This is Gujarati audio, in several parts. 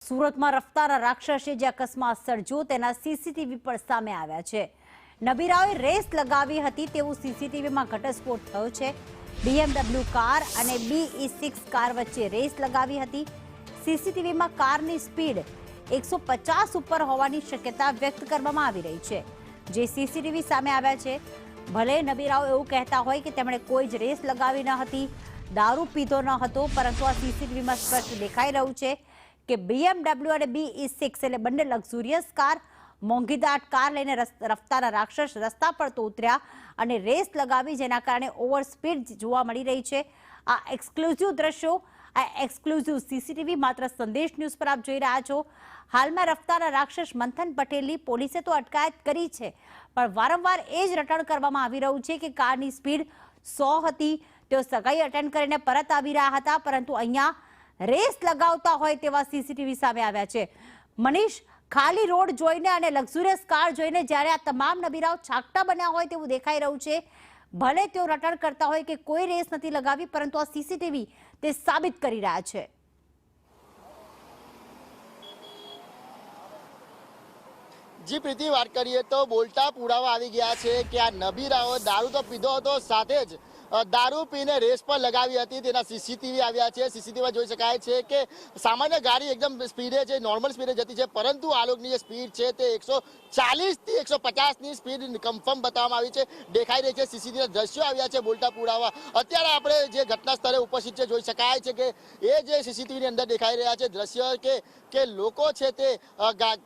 સુરતમાં રફતાર રાક્ષસે જે અકસ્માત સર્જ્યો તેના સીસીટીવી પર સામે આવ્યા છે। નબીરાઓએ રેસ લગાવી હતી તેવું સીસીટીવીમાં ઘટસ્ફોટ થયો છે। BMW કાર અને BE6 કાર વચ્ચે રેસ લગાવી હતી। સીસીટીવીમાં કારની સ્પીડ 150 ઉપર હોવાની શક્યતા વ્યક્ત કરવામાં આવી રહી છે। જે સીસીટીવી સામે આવ્યા છે, ભલે નબીરાઓ એવું કહેતા હોય કે તેમણે કોઈ જ રેસ લગાવી ન હતી, દારૂ પીધો ન હતો, પરંતુ આ સીસીટીવીમાં સ્પષ્ટ દેખાઈ રહ્યું છે કે BMW અને BE6 એટલે બંને લક્ઝુરિયસ કાર, મોંઘીદાટ કાર લઈને રફતારના રાક્ષસ રસ્તા પર તો ઉતર્યા અને રેસ લગાવી, જેના કારણે ઓવર સ્પીડ જોવા મળી રહી છે। આ એક્સક્લુઝિવ દ્રશ્યો, આ એક્સક્લુઝિવ સીસીટીવી માત્ર સંદેશ ન્યૂઝ પર આપ જોઈ રહ્યા છો। હાલમાં રફતારના રાક્ષસ મંથન પટેલની પોલીસે તો અટકાયત કરી છે, પણ વારંવાર એ જ રટણ કરવામાં આવી રહ્યું છે કે કારની સ્પીડ 100 હતી, તેઓ સગાઈ અટેન્ડ કરીને પરત આવી રહ્યા હતા, પરંતુ અહીંયા રેસ લગાવતા હોય તેવા સીસીટીવી સામે આવ્યા છે। મનીષ, ખાલી રોડ જોઈને અને લક્ઝુરિયસ કાર જોઈને જ્યારે આ તમામ નબીરાઓ છાકટા બન્યા હોય તેવું દેખાઈ રહ્યું છે। ભલે તેઓ રટણ કરતા હોય કે કોઈ રેસ નથી લગાવી, પરંતુ આ સીસીટીવી તે સાબિત કરી રહ્યા છે। જી પ્રીતિ, વાત કરીએ તો બોલતા પુરાવા આવી ગયા છે કે આ નબીરાઓ દારૂ તો પીધો હતો, સાથે જ દારૂ પીને રેસ પર લગાવી હતી, તેના સીસીટીવી આવ્યા છે। સીસીટીવીમાં જોઈ શકાય છે કે સામાન્ય ગાડી એકદમ સ્પીડે છે, નોર્મલ સ્પીડે જતી છે, પરંતુ આ લોકોની જે સ્પીડ છે તે 140 થી 150ની સ્પીડ કન્ફર્મ બતાવવામાં આવી છે, દેખાઈ રહી છે। સીસીટીવીના દ્રશ્યો આવ્યા છે, બોલતા પુરાવા અત્યારે આપણે જે ઘટના સ્થળે ઉપસ્થિત છે જોઈ શકાય છે કે એ જે સીસીટીવીની અંદર દેખાઈ રહ્યા છે દ્રશ્ય કે લોકો છે તે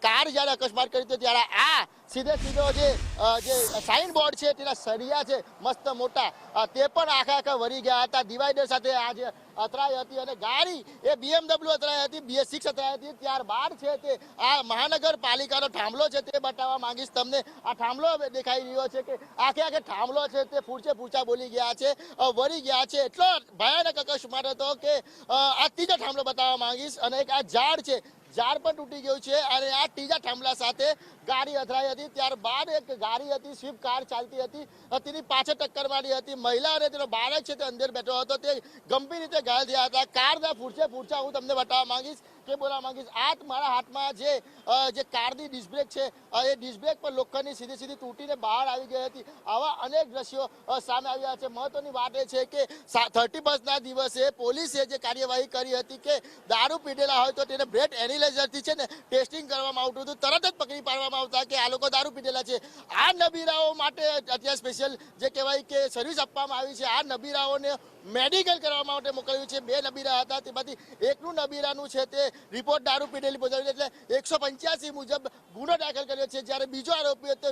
કાર જ્યારે અકસ્માત કરી હતી ત્યારે આ સીધો જે સાઇન બોર્ડ છે તેના સળિયા છે મસ્ત મોટા, તે પણ આખા વળી ગયા હતા। ડિવાઈડર સાથે આજે અથડાઈ હતી અને ગાડી એ BMW અથડાઈ હતી, BE6 અથડાઈ હતી। ત્યારબાદ છે તે આ મહાનગરપાલિકાનો થાંભલો છે તે બતાવવા માંગીશ તમને। આ થાંભલો દેખાઈ રહ્યો છે કે આખે થાંભલો છે તે ફૂંચા બોલી ગયા છે, વળી ગયા છે। એટલો ભયાનક અકસ્માત હતો કે આ ત્રીજો થાંભલો બતાવવા માંગીશ અને એક આ ઝાડ છે, ઝાડ પણ તૂટી ગયું છે અને આ ત્રીજા થાંભલા સાથે ગાડી અથડાઈ હતી। ત્યારબાદ એક ગાડી હતી, સ્વિફ્ટ કાર ચાલતી હતી, તેની પાછળ ટક્કર મારી હતી। મહિલા અને તેનો બાળક છે તે અંદર બેઠો હતો, તે ગંભીર રીતે ઘાયલ થયા હતા। કારના ફૂંચા હું તમને બતાવવા માંગીશ કે બોલવા માંગીશ। આ મારા હાથમાં જે કારની ડિસ્ક બ્રેક છે, એ ડિસ્ક બ્રેક પર લોખંડની સીધી તૂટીને બહાર આવી ગઈ હતી। આવા અનેક દ્રશ્યો સામે આવ્યા છે। મહત્વની વાત એ છે કે 31ના દિવસે પોલીસે જે કાર્યવાહી કરી હતી કે દારૂ પીધેલા હોય તો તેને બ્રેથ એનાલાઇઝરથી છે ને ટેસ્ટિંગ કરવામાં આવતું હતું, તરત જ પકડી પાડવામાં આવતા કે આ લોકો દારૂ પીધેલા છે। આ નબીરાઓ માટે અત્યારે સ્પેશિયલ જે કહેવાય કે સર્વિસ આપવામાં આવી છે। આ નબીરાઓને મેડિકલ કરવા માટે મોકલ્યું છે। 2 નબીરા હતા, તેમાંથી એકનું નબીરાનું છે તે રિપોર્ટ દારૂ પીધેલી પોઝિટિવ એટલે 185 મુજબ ગુનો દાખલ કર્યો છે। જ્યારે બીજો આરોપી હતો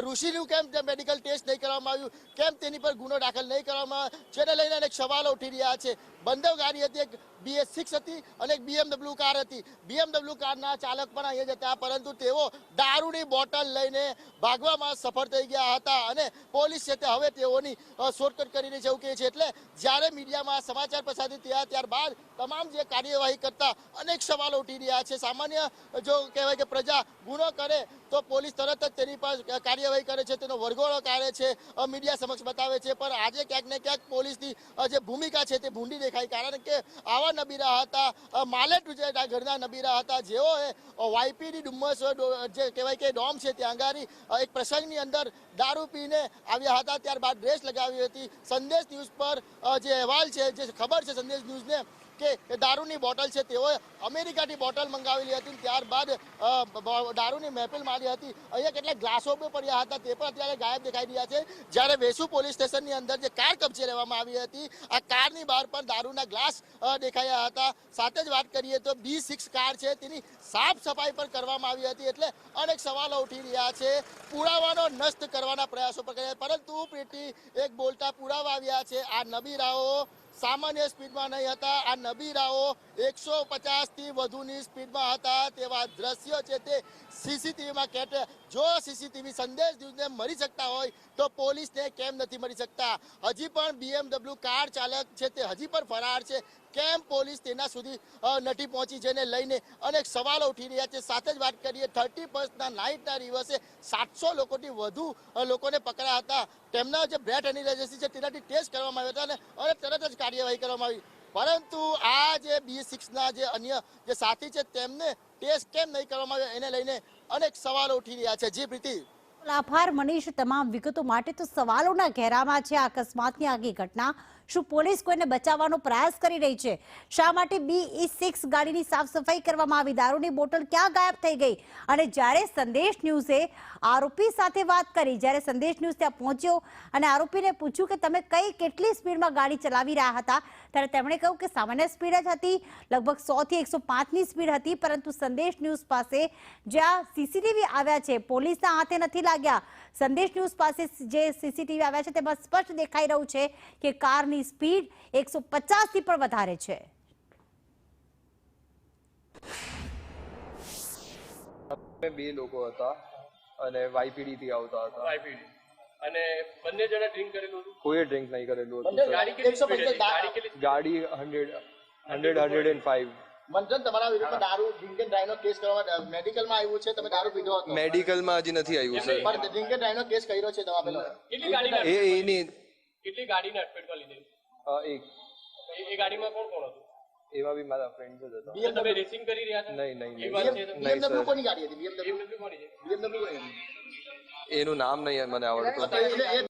ઋષિનું કેમ મેડિકલ ટેસ્ટ નહીં કરવામાં આવ્યું, કેમ તેની પર ગુનો દાખલ નહીં કરવામાં, જેને લઈને અનેક સવાલો ઉઠી રહ્યા છે। બંને ગાડી હતી, એક BE6 હતી અને એક BMW કાર હતી। BMW કારના ચાલક પણ અહીંયા જતા, પરંતુ તેઓ દારૂની બોટલ લઈને ભાગવામાં સફળ થઈ ગયા હતા અને પોલીસ છે તે હવે તેઓની શોધખોળ કરી રહી છે એવું કહે છે। એટલે જ્યારે મીડિયામાં સમાચાર પ્રસારિત થયા ત્યારબાદ તમામ જે કાર્યવાહી કરતા અનેક સવાલો ઉઠી રહ્યા છે। સામાન્ય જો કહેવાય કે પ્રજા ગુનો કરે તો પોલીસ તરત જ તેની પર કાર્યવાહી કરે છે, તેનો વરઘોડો કાઢે છે, મીડિયા સમક્ષ બતાવે છે, પણ આજે ક્યાંક ને ક્યાંક પોલીસની જે ભૂમિકા છે તે ભૂંડી દેખાઈ। કારણ કે આવા નબીરા હતા, માલેટ ઘરના નબીરા હતા, જેઓએ YPD ડુમ્મસ જે કહેવાય કે ડોમ છે ત્યાં આગળ એક પ્રસંગની અંદર દારૂ પીને આવ્યા હતા, ત્યારબાદ રેસ લગાવી હતી। સંદેશ ન્યૂઝ પર જે અહેવાલ છે, જે ખબર છે સંદેશ ન્યૂઝને કે દારૂની બોટલ છે તેઓએ અમેરિકાથી બોટલ મંગાવેલી હતી, ત્યારબાદ દારૂની મહેફિલ મારી હતી। અહીંયા કેટલાક ગ્લાસો પણ પડ્યા હતા, તે પણ અત્યારે ગાયબ દેખાઈ રહ્યા છે। જ્યારે વેસુ પોલીસ સ્ટેશનની અંદર જે કાર કબજે લેવામાં આવી હતી, આ કારની બહાર પણ દારૂના ગ્લાસ દેખાયા હતા। સાથે જ વાત કરીએ તો BE6 કાર છે તેની સાફ સફાઈ પણ કરવામાં આવી હતી। એટલે અનેક સવાલો ઉઠી રહ્યા છે, પુરાવાનો નષ્ટ કરવાના પ્રયાસો પણ કર્યા, પરંતુ પ્રીતિ એક બોલતા પુરાવા આવ્યા છે। આ નબીરાઓ સામાન્ય સ્પીડમાં નહીં હતા, આ નબીરાઓ 150થી વધુની સ્પીડમાં હતા, તેવા દ્રશ્યો છે તે સીસીટીવીમાં કેદ। જો સીસીટીવી સંદેશ ન્યૂઝને મળી શકતા હોય તો પોલીસને કેમ નથી મળી શકતા? હજી પણ BMW કાર ચાલક છે તે હજી પણ ફરાર છે, કેમ પોલીસ તેના સુધી નથી પહોંચી, જેને લઈને અનેક સવાલો ઉઠી રહ્યા છે। સાથે જ વાત કરીએ 31ના નાઇટના દિવસે 700 લોકોથી વધુ લોકોને પકડ્યા હતા, તેમના જે બ્રેથ એનાલિસિસ છે તેનાથી ટેસ્ટ કરવામાં આવ્યા હતા અને તરત જ કાર્યવાહી કરવામાં આવી। પરંતુ આ જે B6ના જે અન્ય જે સાથી છે તેમને ટેસ્ટ કેમ નહીં કરવામાં આવ્યો એને લઈને અનેક સવાલો ઉઠી રહ્યા છે. જી પ્રીતિ. આભાર મનીષ તમામ વિગતો માટે. તો સવાલોના ઘેરામાં છે અકસ્માતની આખી ઘટના. શું પોલીસ કોઈને બચાવવાનો પ્રયાસ કરી રહી છે? શા માટે BE6 ગાડીની સાફ સફાઈ કરવામાં આવી? દારૂની બોટલ ક્યાં ગાયબ થઈ ગઈ? અને જ્યારે સંદેશ ન્યૂઝે આરોપી સાથે વાત કરી, જ્યારે સંદેશ ન્યૂઝ ત્યાં પહોંચ્યો અને આરોપીને પૂછ્યું કે તમે કેટલી સ્પીડમાં ગાડી ચલાવી રહ્યા હતા, ત્યારે તેમણે કહ્યું કે સામાન્ય સ્પીડ જ હતી, લગભગ 100 થી 105ની સ્પીડ હતી. પરંતુ સંદેશ ન્યૂઝ પાસે જ્યાં CCTV આવ્યા છે, પોલીસના હાથે નથી લાગ્યા. સંદેશ ન્યૂઝ પાસે જે CCTV આવ્યા છે તેમાં સ્પષ્ટ દેખાઈ રહ્યું છે કે કારની સ્પીડ 150 થી પણ વધારે છે. બે લોકો હતા અને YPD થી આવતા હતા. અને બંને જણા ડ્રિંક કરેલું હતું? કોઈ ડ્રિંક નહીં કરેલું હતું. ગાડી કેટલી સ્પીડ હતી? ગાડી કેટલી સ્પીડ? ગાડી 105. મંથન, તમારા વિરુદ્ધમાં દારૂ ડ્રિંક એન્ડ ડ્રાઈવનો કેસ કરવામાં મેડિકલમાં આવ્યું છે. તમે દારૂ પીધો હતો? મેડિકલમાં હજી નથી આવ્યું સર. પણ ડ્રિંક એન્ડ ડ્રાઈવનો કેસ કર્યો છે તમારા પેલો? કેટલી ગાડીના એની કેટલી ગાડીના અટફેટમાં લીધેલી? એક એ ગાડીમાં કોણ કોણ હતું? એવા બી મારા ફ્રેન્ડ્સ જ હતા. તો તમે રેસિંગ કરી રહ્યા હતા? નહીં એ વાત છે તો BMW કોની ગાડી હતી? BMW કોની છે? BMW કોની હતી? એનું નામ નહીં મને આવડતું. એટલે એ